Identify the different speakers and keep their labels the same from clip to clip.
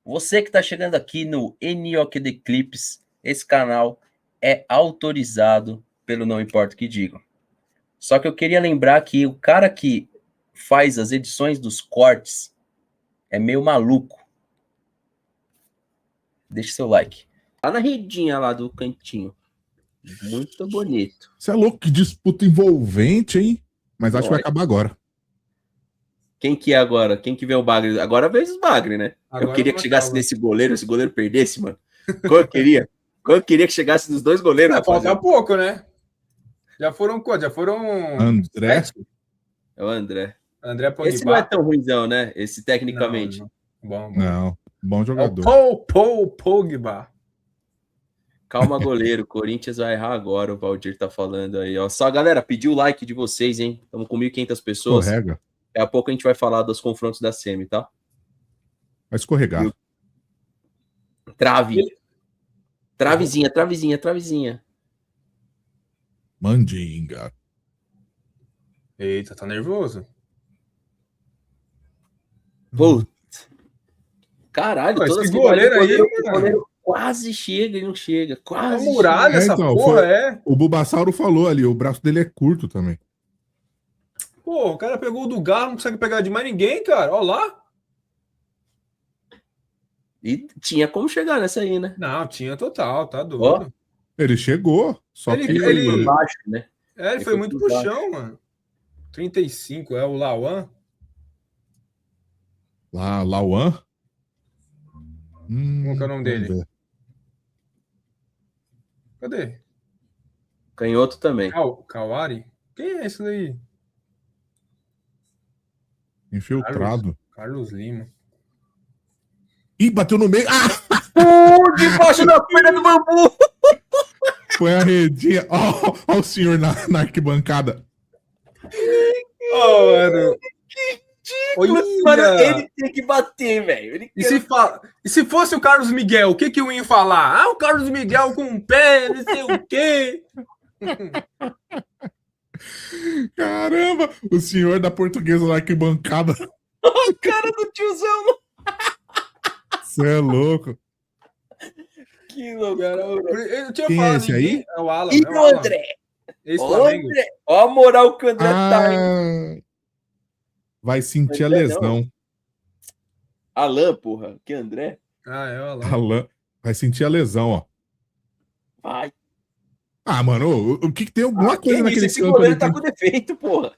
Speaker 1: Você que está chegando aqui no NOKD Clips, esse canal é autorizado pelo Não Importa o que Digam. Só que eu queria lembrar que o cara que faz as edições dos cortes é meio maluco. Deixa seu like. Lá na redinha lá do cantinho. Muito bonito.
Speaker 2: Você é louco, que disputa envolvente, hein? Mas acho que vai acabar agora.
Speaker 1: Quem que é agora? Quem que vê o Bagre? Agora vê os Bagre, né?
Speaker 3: Agora
Speaker 1: eu queria que chegasse
Speaker 3: acaba.
Speaker 1: nesse goleiro, esse goleiro perdesse, mano. Como eu queria. Como eu queria que chegasse nos dois goleiros,
Speaker 3: Falta pouco, né? Já foram quantos? Já foram...
Speaker 2: André?
Speaker 3: 7?
Speaker 1: É o André.
Speaker 3: André Pogba.
Speaker 1: Esse não é tão ruimzão, né? Esse tecnicamente.
Speaker 3: Bom.
Speaker 2: Não, bom jogador.
Speaker 3: É o Pogba.
Speaker 1: Calma, goleiro. Corinthians vai errar agora, o Valdir tá falando aí, ó. Só, galera, pediu o like de vocês, hein? Estamos com 1.500 pessoas.
Speaker 2: Escorrega.
Speaker 1: Daqui a pouco a gente vai falar dos confrontos da semi, tá?
Speaker 2: Vai escorregar.
Speaker 1: Trave. Travezinha.
Speaker 2: Mandinga.
Speaker 3: Eita, tá nervoso.
Speaker 1: Pô. Caralho, todas
Speaker 3: esse goleiro aí,
Speaker 1: o goleiro quase chega e não chega. Quase.
Speaker 3: É muralha essa porra, é.
Speaker 2: O Bulbasauro falou ali, o braço dele é curto também.
Speaker 3: Pô, o cara pegou o do Galo, não consegue pegar de mais ninguém, cara. Olha lá.
Speaker 1: E tinha como chegar nessa aí, né?
Speaker 3: Não, tinha total, tá doido.
Speaker 2: Ó, ele chegou, só
Speaker 3: ele,
Speaker 2: que...
Speaker 3: Ele
Speaker 1: foi por baixo, né?
Speaker 3: É, ele foi muito pro chão, mano. 35, é o Lauan.
Speaker 2: Lauan?
Speaker 3: Qual que é o nome dele?
Speaker 2: Ver.
Speaker 3: Cadê?
Speaker 1: Canhoto também.
Speaker 3: Kawari? Quem é esse daí?
Speaker 2: Infiltrado.
Speaker 3: Carlos Lima.
Speaker 2: Ih, bateu no meio. Ah!
Speaker 1: Debaixo da perna do bambu!
Speaker 2: Foi a redinha. Ó o senhor na arquibancada.
Speaker 3: Mano.
Speaker 1: Mano, ele tem que bater, velho.
Speaker 3: E se fosse o Carlos Miguel, o que eu ia falar? Ah, o Carlos Miguel com um pé, não sei o quê.
Speaker 2: Caramba, o senhor da Portuguesa na arquibancada.
Speaker 1: O cara do tiozão.
Speaker 2: Você é louco.
Speaker 1: Que louco.
Speaker 3: Eu tinha
Speaker 2: Quem
Speaker 3: falado
Speaker 2: é esse aí?
Speaker 3: É o Alan.
Speaker 1: E o André? Ó a moral que o André tá, hein?
Speaker 2: Vai sentir a lesão.
Speaker 1: Não. Alan, porra. Que André?
Speaker 3: Ah, é o Alan.
Speaker 2: Alan. Vai sentir a lesão, ó.
Speaker 1: Vai.
Speaker 2: Ah, mano, o que tem alguma coisa naquele
Speaker 1: esse goleiro tá com defeito, porra.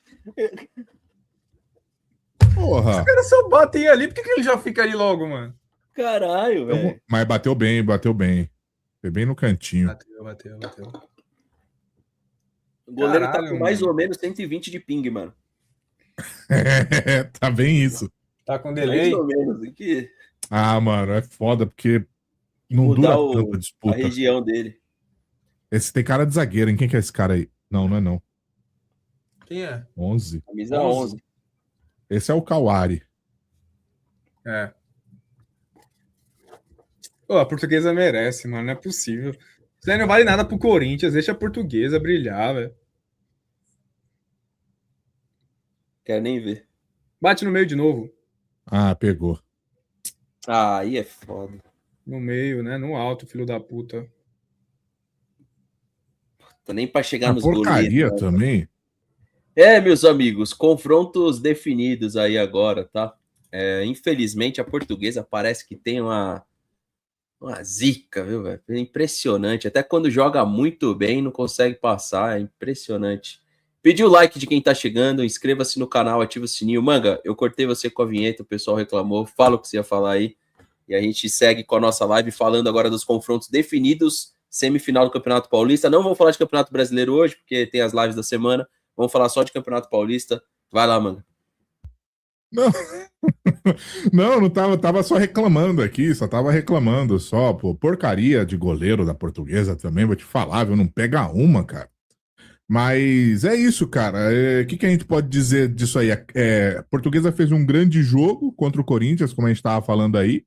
Speaker 2: Porra.
Speaker 3: Os caras só batem ali, por que ele já fica ali logo, mano?
Speaker 1: Caralho, velho.
Speaker 2: Mas bateu bem. Foi bem no cantinho.
Speaker 3: Bateu.
Speaker 1: O goleiro
Speaker 3: Caralho,
Speaker 1: tá com mais ou menos 120 de ping, mano.
Speaker 2: Tá bem isso.
Speaker 3: Tá com delay?
Speaker 1: Mais ou menos. Que...
Speaker 2: Ah, mano, é foda, porque não dura tanto a disputa.
Speaker 1: A região dele.
Speaker 2: Esse tem cara de zagueiro, hein? Quem que é esse cara aí? Não é não.
Speaker 3: Quem é?
Speaker 2: 11.
Speaker 1: Camisa 11.
Speaker 2: Esse é o Kawari.
Speaker 3: É. Pô, a Portuguesa merece, mano. Não é possível. Isso aí não vale nada pro Corinthians. Deixa a Portuguesa brilhar, velho.
Speaker 1: Quero nem ver.
Speaker 3: Bate no meio de novo.
Speaker 2: Ah, pegou.
Speaker 1: Ah, aí é foda.
Speaker 3: No meio, né? No alto, filho da puta.
Speaker 1: Tô nem pra chegar nos
Speaker 2: porcaria
Speaker 1: goleiros,
Speaker 2: também.
Speaker 1: Meus amigos, confrontos definidos aí agora, tá? Infelizmente, a Portuguesa parece que tem uma zica, viu, velho? É impressionante. Até quando joga muito bem, não consegue passar. É impressionante. Pedi o like de quem tá chegando, inscreva-se no canal, ativa o sininho. Manga, eu cortei você com a vinheta, o pessoal reclamou. Fala o que você ia falar aí. E a gente segue com a nossa live falando agora dos confrontos definidos, semifinal do Campeonato Paulista. Não vamos falar de Campeonato Brasileiro hoje, porque tem as lives da semana. Vamos falar só de Campeonato Paulista. Vai lá, Manga.
Speaker 2: Não tava só reclamando aqui, só, pô, porcaria de goleiro da Portuguesa também, vou te falar, viu, não pega uma, cara. Mas é isso, cara, o que a gente pode dizer disso aí? A Portuguesa fez um grande jogo contra o Corinthians, como a gente tava falando aí,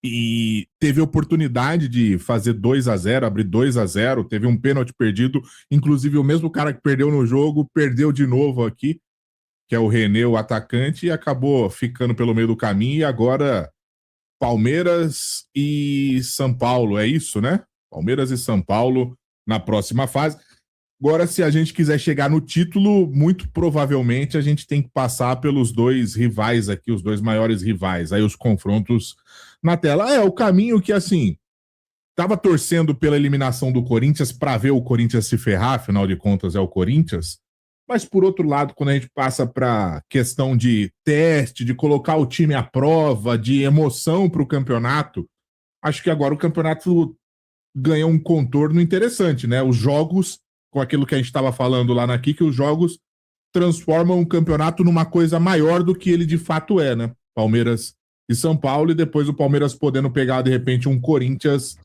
Speaker 2: e teve a oportunidade de fazer 2-0, abrir 2-0, teve um pênalti perdido, inclusive o mesmo cara que perdeu no jogo, perdeu de novo aqui, que é o René, o atacante, e acabou ficando pelo meio do caminho, e agora Palmeiras e São Paulo, é isso, né? Palmeiras e São Paulo na próxima fase. Agora, se a gente quiser chegar no título, muito provavelmente a gente tem que passar pelos dois rivais aqui, os dois maiores rivais, aí os confrontos na tela. É o caminho que, assim, tava torcendo pela eliminação do Corinthians para ver o Corinthians se ferrar, afinal de contas é o Corinthians. Mas, por outro lado, quando a gente passa para questão de teste, de colocar o time à prova, de emoção para o campeonato, acho que agora o campeonato ganha um contorno interessante, né? Os jogos, com aquilo que a gente estava falando lá na Kik, os jogos transformam o campeonato numa coisa maior do que ele de fato é, né? Palmeiras e São Paulo, e depois o Palmeiras podendo pegar, de repente, um Corinthians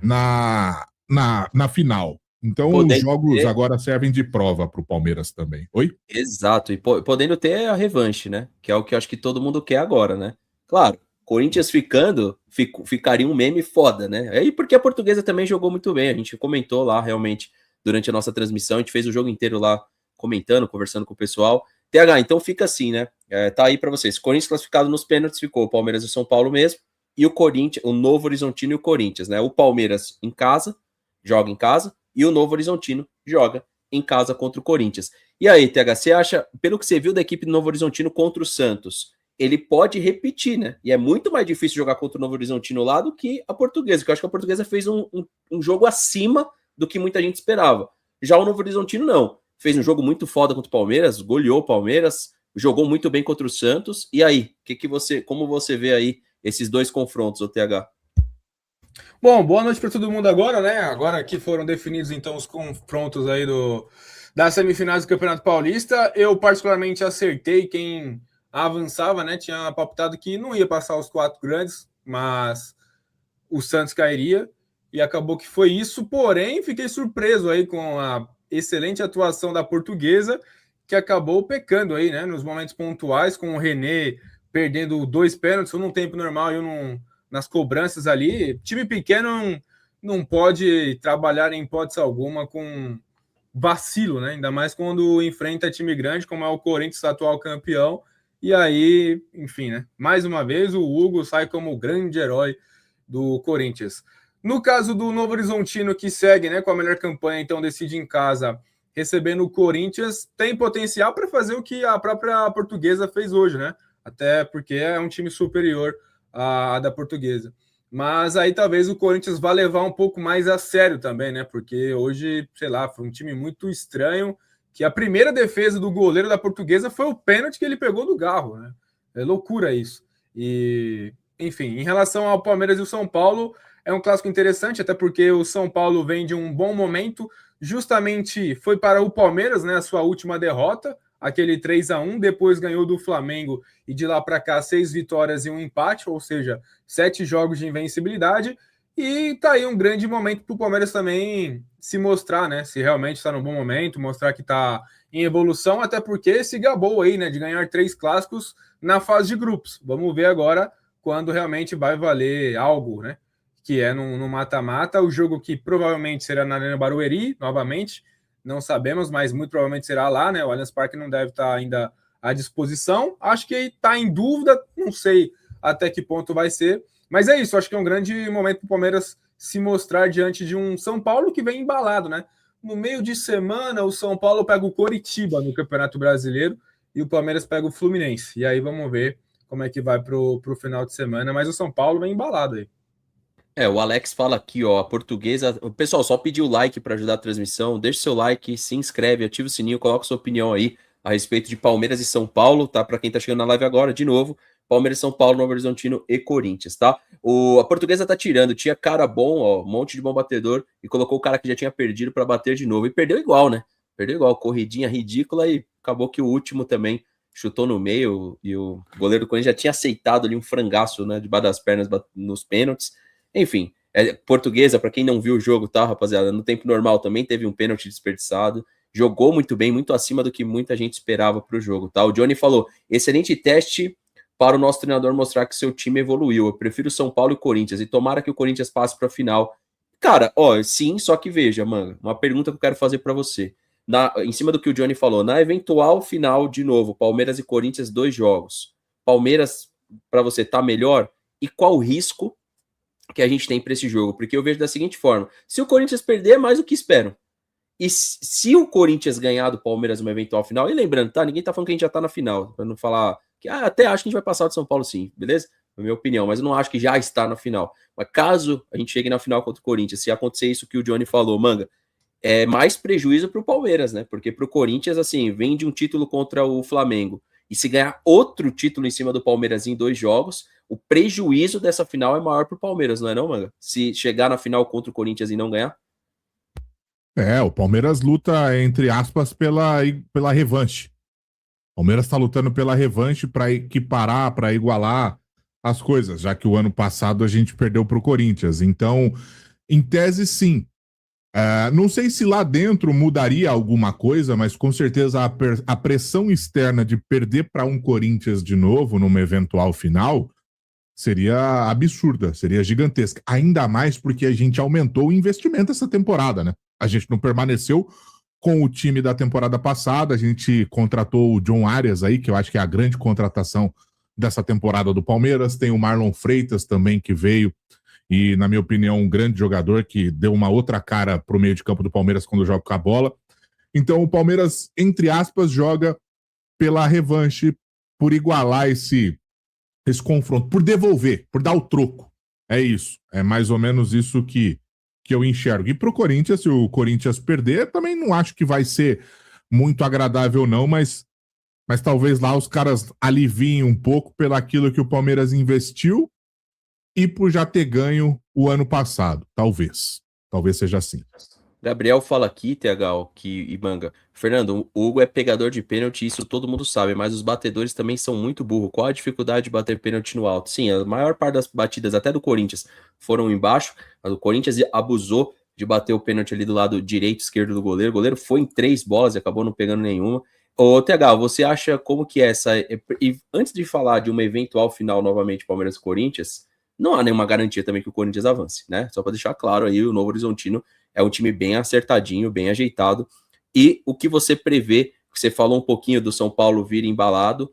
Speaker 2: na final. Então, os jogos agora servem de prova para o Palmeiras também. Oi?
Speaker 1: Exato, e podendo ter a revanche, né? Que é o que eu acho que todo mundo quer agora, né? Claro, Corinthians ficaria um meme foda, né? Aí porque a Portuguesa também jogou muito bem, a gente comentou lá realmente durante a nossa transmissão, a gente fez o jogo inteiro lá comentando, conversando com o pessoal. TH, então fica assim, né? Tá aí para vocês. Corinthians classificado nos pênaltis, ficou o Palmeiras e o São Paulo mesmo, e o Corinthians, o Novo Horizontino e o Corinthians, né? O Palmeiras em casa, joga em casa, e o Novo Horizontino joga em casa contra o Corinthians. E aí, TH, você acha, pelo que você viu da equipe do Novo Horizontino contra o Santos, ele pode repetir, né? E é muito mais difícil jogar contra o Novo Horizontino lá do que a Portuguesa, que eu acho que a Portuguesa fez um jogo acima do que muita gente esperava. Já o Novo Horizontino não. Fez um jogo muito foda contra o Palmeiras, goleou o Palmeiras, jogou muito bem contra o Santos. E aí, como você vê aí esses dois confrontos, o TH?
Speaker 3: Bom, boa noite para todo mundo agora, né? Agora que foram definidos então os confrontos aí das semifinais do Campeonato Paulista, eu particularmente acertei quem avançava, né? Tinha palpitado que não ia passar os 4 grandes, mas o Santos cairia, e acabou que foi isso. Porém, fiquei surpreso aí com a excelente atuação da Portuguesa, que acabou pecando aí, né? Nos momentos pontuais, com o René perdendo 2 pênaltis, num tempo normal, nas cobranças ali. Time pequeno não pode trabalhar em hipótese alguma com vacilo, né? Ainda mais quando enfrenta time grande, como é o Corinthians, atual campeão. E aí, enfim, né? Mais uma vez, o Hugo sai como o grande herói do Corinthians. No caso do Novo Horizontino, que segue, né, com a melhor campanha, então decide em casa, recebendo o Corinthians, tem potencial para fazer o que a própria Portuguesa fez hoje, né? Até porque é um time superior à da Portuguesa. Mas aí talvez o Corinthians vá levar um pouco mais a sério também, né? Porque hoje, sei lá, foi um time muito estranho, que a primeira defesa do goleiro da Portuguesa foi o pênalti que ele pegou do Garro, né? É loucura isso. E, enfim, em relação ao Palmeiras e o São Paulo, é um clássico interessante, até porque o São Paulo vem de um bom momento, justamente foi para o Palmeiras, né, a sua última derrota, aquele 3-1, depois ganhou do Flamengo e de lá para cá 6 vitórias e um empate, ou seja, 7 jogos de invencibilidade, e tá aí um grande momento para o Palmeiras também se mostrar, né, se realmente está no bom momento, mostrar que está em evolução, até porque se gabou aí, né, de ganhar 3 clássicos na fase de grupos. Vamos ver agora quando realmente vai valer algo, né, que é no mata-mata, o jogo que provavelmente será na Arena Barueri, novamente, não sabemos, mas muito provavelmente será lá, né? O Allianz Parque não deve estar ainda à disposição. Acho que está em dúvida, não sei até que ponto vai ser. Mas é isso, acho que é um grande momento para o Palmeiras se mostrar diante de um São Paulo que vem embalado, né? No meio de semana, o São Paulo pega o Coritiba no Campeonato Brasileiro e o Palmeiras pega o Fluminense. E aí vamos ver como é que vai para o final de semana. Mas o São Paulo vem embalado aí.
Speaker 1: O Alex fala aqui, ó, a Portuguesa. Pessoal, só pedir o like para ajudar a transmissão. Deixa seu like, se inscreve, ativa o sininho, coloca sua opinião aí a respeito de Palmeiras e São Paulo, tá? Para quem tá chegando na live agora, de novo, Palmeiras, São Paulo, Novo Horizontino e Corinthians, tá? A Portuguesa tá tirando, tinha cara bom, ó, um monte de bom batedor, e colocou o cara que já tinha perdido para bater de novo. E perdeu igual, né? Perdeu igual, corridinha ridícula, e acabou que o último também chutou no meio, e o goleiro do Corinthians já tinha aceitado ali um frangaço, né, debaixo das pernas nos pênaltis. Enfim, Portuguesa, para quem não viu o jogo, tá, rapaziada? No tempo normal também teve um pênalti desperdiçado. Jogou muito bem, muito acima do que muita gente esperava para o jogo, tá? O Johnny falou: excelente teste para o nosso treinador mostrar que seu time evoluiu. Eu prefiro São Paulo e Corinthians, e tomara que o Corinthians passe para a final. Cara, ó, sim, só que veja, mano, uma pergunta que eu quero fazer para você. Em cima do que o Johnny falou, na eventual final, de novo, Palmeiras e Corinthians, 2 jogos. Palmeiras, para você, tá melhor? e qual o risco que a gente tem para esse jogo, porque eu vejo da seguinte forma: se o Corinthians perder, é mais do que espero. E se o Corinthians ganhar do Palmeiras numa eventual final, e lembrando, tá? Ninguém tá falando que a gente já tá na final, pra não falar que até acho que a gente vai passar do São Paulo sim, beleza? É a minha opinião, mas eu não acho que já está na final. Mas caso a gente chegue na final contra o Corinthians, se acontecer isso que o Johnny falou, Manga, é mais prejuízo pro Palmeiras, né? Porque pro Corinthians, assim, vem de um título contra o Flamengo, e se ganhar outro título em cima do Palmeiras em 2 jogos, o prejuízo dessa final é maior pro Palmeiras, não é não, Manga? Se chegar na final contra o Corinthians e não ganhar.
Speaker 2: O Palmeiras luta, entre aspas, pela revanche. O Palmeiras está lutando pela revanche para equiparar, para igualar as coisas, já que o ano passado a gente perdeu para o Corinthians. Então, em tese, sim. Não sei se lá dentro mudaria alguma coisa, mas com certeza a pressão externa de perder para um Corinthians de novo numa eventual final seria absurda, seria gigantesca. Ainda mais porque a gente aumentou o investimento essa temporada, né? A gente não permaneceu com o time da temporada passada, a gente contratou o John Arias aí, que eu acho que é a grande contratação dessa temporada do Palmeiras. Tem o Marlon Freitas também, que veio e, na minha opinião, um grande jogador que deu uma outra cara pro meio de campo do Palmeiras quando joga com a bola. Então o Palmeiras, entre aspas, joga pela revanche, por igualar esse confronto, por devolver, por dar o troco. É isso. É mais ou menos isso que eu enxergo. E pro Corinthians, se o Corinthians perder, também não acho que vai ser muito agradável, não, mas talvez lá os caras aliviem um pouco pelaquilo que o Palmeiras investiu e por já ter ganho o ano passado. Talvez. Talvez seja assim.
Speaker 1: Gabriel fala aqui, TH, e Manga. Fernando, o Hugo é pegador de pênalti, isso todo mundo sabe, mas os batedores também são muito burros. Qual a dificuldade de bater pênalti no alto? Sim, a maior parte das batidas, até do Corinthians, foram embaixo. Mas o Corinthians abusou de bater o pênalti ali do lado direito, esquerdo do goleiro. O goleiro foi em 3 bolas e acabou não pegando nenhuma. Ô, TH, você acha como que é essa... E antes de falar de uma eventual final novamente Palmeiras e Corinthians, não há nenhuma garantia também que o Corinthians avance, né? Só para deixar claro aí, o Novo Horizontino é um time bem acertadinho, bem ajeitado. E o que você prevê? Você falou um pouquinho do São Paulo vir embalado.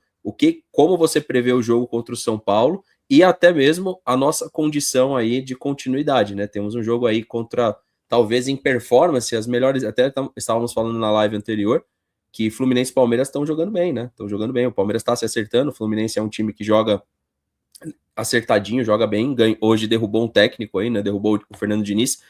Speaker 1: Como você prevê o jogo contra o São Paulo e até mesmo a nossa condição aí de continuidade, né? Temos um jogo aí contra, talvez em performance, as melhores. Até estávamos falando na live anterior que Fluminense e Palmeiras estão jogando bem, né? Estão jogando bem. O Palmeiras está se acertando. O Fluminense é um time que joga acertadinho, joga bem. Hoje derrubou um técnico aí, né? Derrubou o Fernando Diniz.